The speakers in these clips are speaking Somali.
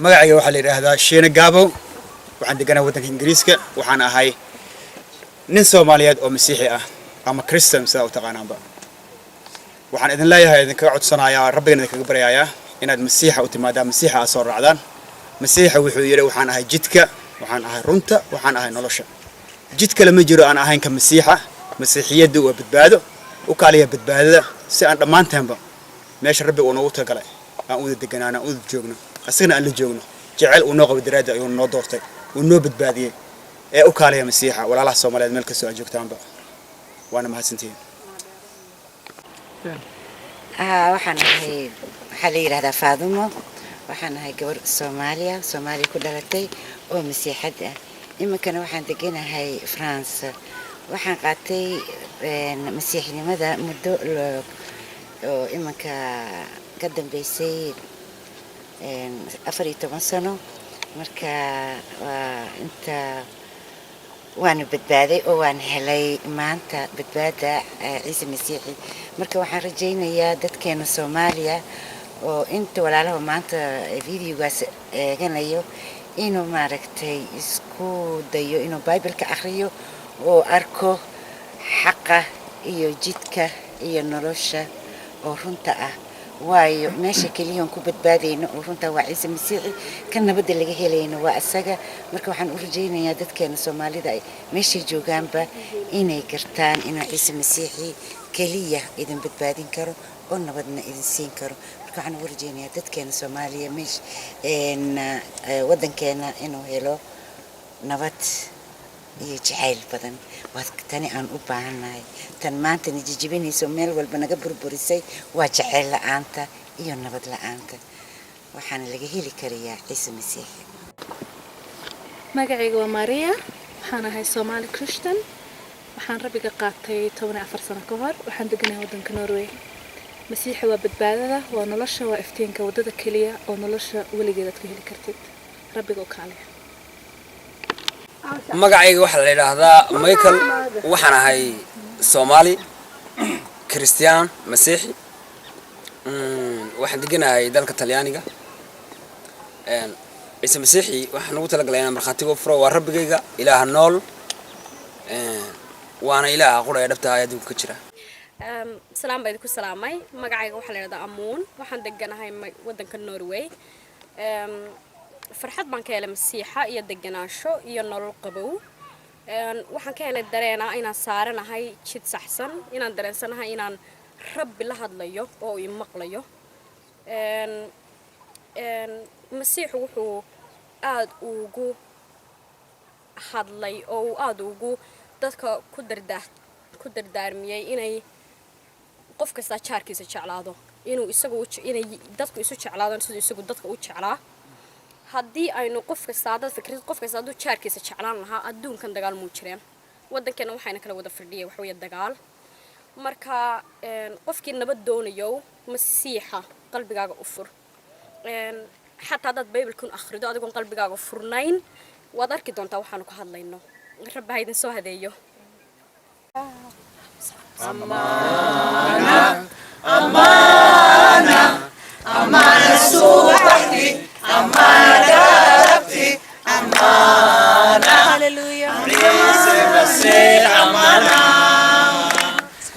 magacayga waxaa la yiraahdaa Sheena Gaabo waxaan deganaa waddanka Ingiriiska waxaan ahay nin Soomaaliyeed oo Masiixi ah ama Christian sida u taqaanaanba waxaan idin leeyahay idinka codsanayaa Rabbigana idinkaga baryayaa inaad Masiixa u timaadaan Masiixa soo raacdaan Masiixa wuxuu yiri waxaan ahay jidka waxaan ahay runta waxaan ahay nolosha jidka lama jiro aan ahayn ka Masiixa Masiixiyadu waa badbaado u kaaliya badbaadada si aan dhamaantaanba meesha Rabbi uu noogu tagalay aan u deganaana u joogno asagna aan la joogno jecel uu noo qabo daraada ayuu noo doortay uu noo badbaadiyay ee u kaaliya Masiixa walaalaha Soomaaliyeed meel kasta oo joogtaanba waana mahadsantiin waxaan ahay waxa la yiraahdaa Faadumo waxaan ahay gabar Soomaali ku dhalatay oo Masiixad ah iminkana waxaan deganahay France waxaan qaatay masiixnimada muddo oo iminka ka dambeysay 14 sano marka inta waan badbaaday oo waan helay maanta badbaada Ciise Masiixi marka waxaan rajaynayaa dadkeena Soomaaliya oo inta walaalaha maanta videogaas eeganayo inuu maaragtay isku dayo inuu Bible-ka akhriyo oo arko xaqa iyo jidka iyo nolosha oo runta ah waayo meesha kaliya ku badbaadayno oo runta waa Ciise Masiixi kan nabadda laga helayno waa asaga marka waxaan u rajaynayaa dadkeena Soomaalida meesha joogaanba inay gartaan in Ciise Masiixi kaliya idin badbaadin karo oo nabadna idin siin karo marka waxaan u rajaynayaa dadkeena Soomaaliya meesha waddankeena inuu helo nabad iyo jacayl badan tani aan u baahanahay tan maanta nijibinayso meel walba naga burburisay waa jacayl la'aanta iyo nabad la'aanta waxaan laga heli karayaa Ciise Masiixi magacayga waa Maria waxaan ahay Soomaali Christian waxaan Rabbiga qaatay 14 sano ka hor waxaan deganahay waddanka Norway Masiixi waa badbaadada waa nolosha waa iftiinka wadada kaliya oo nolosha weligeed aad ka heli kartid Rabbiga oo kaaliya magacayga waxa la yiraahdaa Michael waxaan ahay Soomaali Christian Masiixi waxaan deganahay dalka Talyaaniga Ciise Masiixi waxaan ugu talagalay inaan marxatigo furo waa Rabbigayga Ilaaha nool waana Ilaaha qura ee dhabta ayadu ka jira salaam bayd ku salaamay magacayga waxa la yiraahdaa Amuun waxaan deganahay waddanka Norway farxad baan ka helay Masiixa iyo deganaansho iyo nolol qabow waxaan ka helay dareenaa inaan saaranahay jid saxsan inaan dareensanahay inaan Rabbi la hadlayo oo ii maqlayo Masiixu wuxuu aad ugu hadlay oo aad ugu dadka ku dardaarmiyay inay qof kasta jaarkiisa jeclaado inuu isagu inay dadku isu jeclaadaan sidoo isagu dadka u jeclaa haddii aynu qof kasta dad fikrad qof kasta uu jaarkiisa jeclaan lahaa adduunkan dagaal muu jireen waddankeena waxayna kala wada fadhiyay wax weeye dagaal marka qofkii nabad doonayo Masiixa qalbigaaga u fur حتى هذا البيبل كون أخرجه هذا كون قلبي جاوا فرنين وأدرك دون تاو حنو كهذا إنه رب هيدن سو هذا يو أمانة أمانة أمانة سوحتي أمانة ربتي أمانة هاليلويا عيسى مسيح أمانة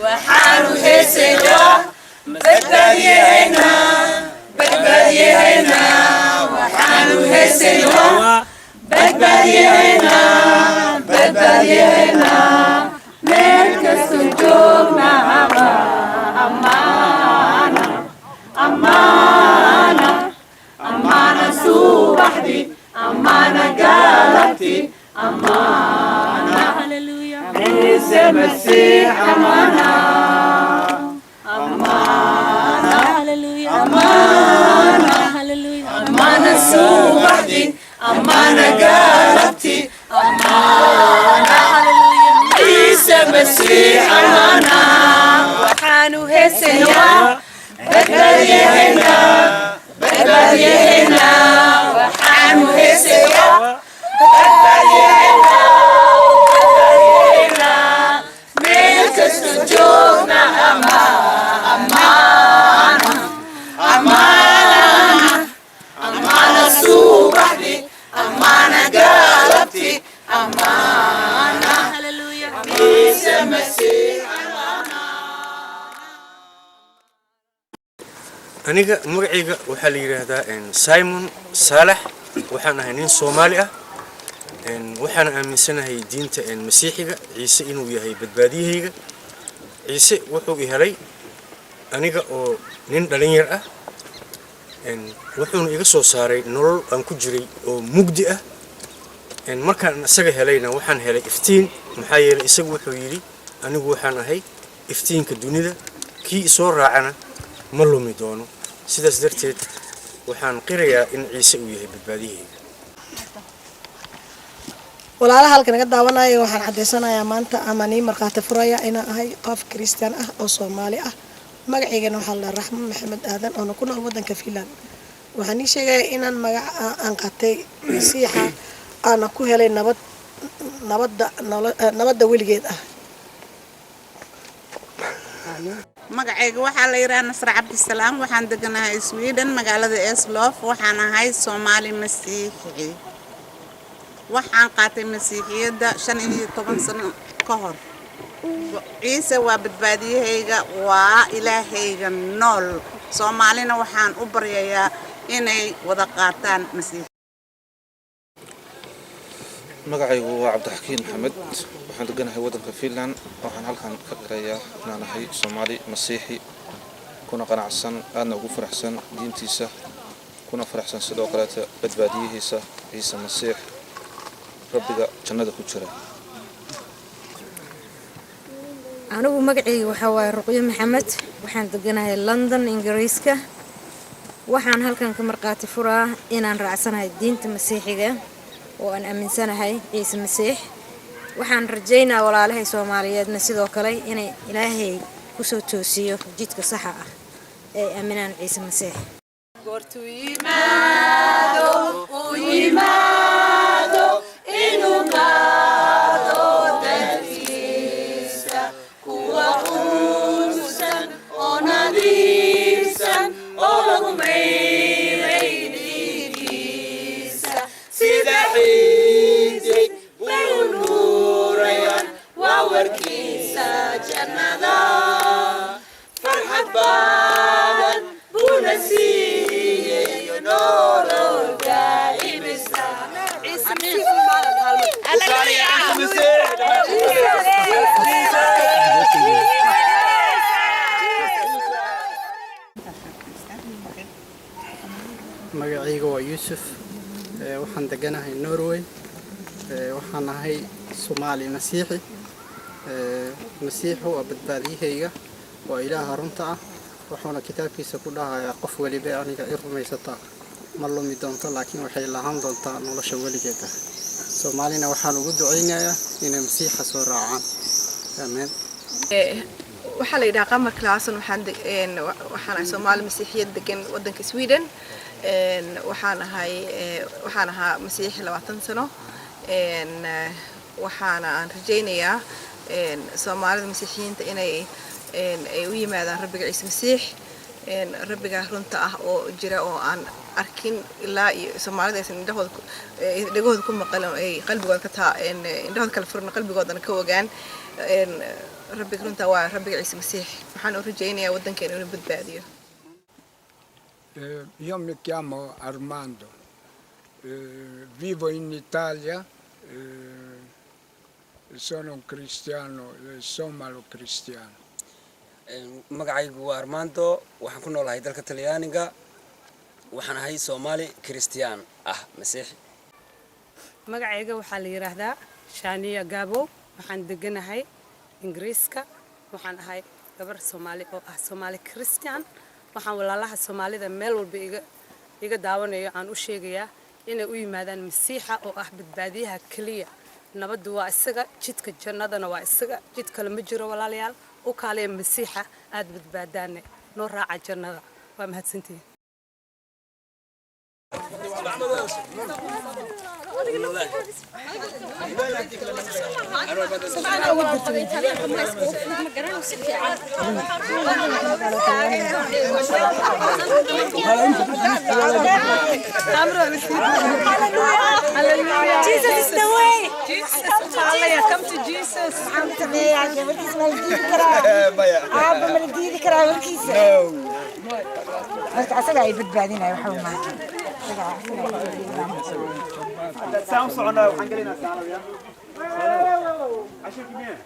وحانو هسيجا بدبديهنا بدبديهنا وحانو هسيجا بدبديهنا بدبديهنا مركز جوجنا أمانة أمانة أمانة سوحدي أمانة قلبتي أمانة هاليلويا عيسى مسيح أمانة أمانة هاليلويا أمانة هاليلويا أمانة سوحدي أمانة قلبتي أمانة هاليلويا عيسى مسيح أمانة وحانو هسيا بدبديهنا بدبديهنا وحانو هسيا بدبديهنا بدبديهنا ملك سجودنا أمانة أمانة أمانة سوء aniga magacayga waxaa la yiraahdaa Simon Saalax waxaan ahay nin Soomaali ah waxaan aaminsanahay diinta Masiixiga Ciise inuu yahay badbaadiyahayga Ciise wuxuu i helay aniga oo nin dhalinyar ah wuxuuna iga soo saaray nolol aan ku jiray oo mugdi ah markaan isaga helayna waxaan helay iftiin maxaa yeelay isagu wuxuu yiri anigu waxaan ahay iftiinka dunida kii soo raacana ma lumi doono sidaas darteed waxaan qirayaa in Ciise uu yahay badbaadiyahayga walaalaha halkan naga daawanayo waxaan cadeysanayaa maanta ama nii marqaati furaya inaan ahay qof Christian ah oo Soomaali ah magaceygana waxaa la Raxmo Maxamed Aadan oo ku nool wadanka Finland waxaan sheegay inaan magac aan qatay Masiixa ana ku helay nabadda weligeed ah magacayga waxaa la yiraahdaa Nasra Cabdisalaam waxaan deganahay Sweden magaalada Eslöv waxaan ahay Soomaali Masiixi waxaan qaatay Masiixiyada 15 sano ka hor Ciise waa badbaadiyahayga waa Ilaahayga nool Soomaalina waxaan u baryayaa inay wada qaataan Masiix magacaygu waa Cabdixakiin Maxamed waxaan deganahay wadanka Finland waxaan halkan ka qirayaa inaan ahay Soomaali Masiixi kuna qanacsan aadna ugu faraxsan diintiisa kuna faraxsan sidoo kale badbaadiyihiisa Ciise Masiix rabbiga jannada ku jira anigu magacaygu waxa waaye Ruqyo Maxamed waxaan deganahay London Ingiriiska waxaan halkan ka marqaati furaa inaan raacsanahay diinta Masiixiga oo aan aaminsanahay Ciise Masiix waxaan rajaynayaa walaalahay Soomaaliyeedna sidoo kale inay Ilaahay ku soo toosiyo jidka saxa ah ee aaminaan Ciise Masiix goortu yimaado inuu qaado dadkiisa kuwa qurusan oo nadiifsan oo lagu maydhay dhiiggiisa sida xidig bay u nuurayaan waa warkiisa jannada farxad badan buuna siiyey nolol daa'imisa magacayga waa Yuusuf waxaan deganahay Norway waxaan ahay Soomaali Masiixi Masiixu waa badbaadiyahayga waa Ilaaha runta ah wuxuuna kitaabkiisa ku dhahayaa qof waliba aniga i rumaysata ma lumi doonto laakiin waxay lahaan doontaa nolosha weligeed Soomaalina waxaan ugu duceynayaa inay Masiixa soo raacaan aamen waxaa la yiraahdaa Qamar Klaasan waxaan Soomaali Masiixiyad degan wadanka Sweden waxaan ahaa Masiixi 20 sano waxaan rajaynayaa Soomaalida Masiixiyiinta inay ay u yimaadaan rabbiga Ciise Masiix rabbiga runta ah oo jira oo aan arkin ilaa iyo Soomaalida aysan dhagahooda ku maqal ay qalbigooda ka taa indhahooda kala furan qalbigoodana ka ogaan rabbiga runta waa rabbiga Ciise Masiix waxaan u rajaynayaa wadankeena inuu badbaadiyo Io mi chiamo Armando vivo in Italia sono un cristiano somalo cristiano magacaygu waa Armando waxaan ku noolahay dalka Talyaaniga waxaan ahay Soomaali Christian ah Masiixi magacayga waxaa la yiraahdaa Shaniya Gabo waxaan deganahay Ingiriiska waxaan ahay gabar Soomaali oo ah Soomaali Christian waxaan walaalaha Soomaalida meel walba iga daawanayo aan u sheegayaa inay u yimaadaan Masiixa oo ah badbaadiyaha kaliya nabadu waa isaga jidka jannadana waa isaga jid kale ma jiro walaalayaal u kaalay Masiixa aad badbaadaane noo raaca jannada waa mahadsantiin Jesus is the way. Come to Jesus. No. marka asaga ay badbaadinaya waxa uu maahan سام صعنا وحنقلنا سالم يا عشان كمية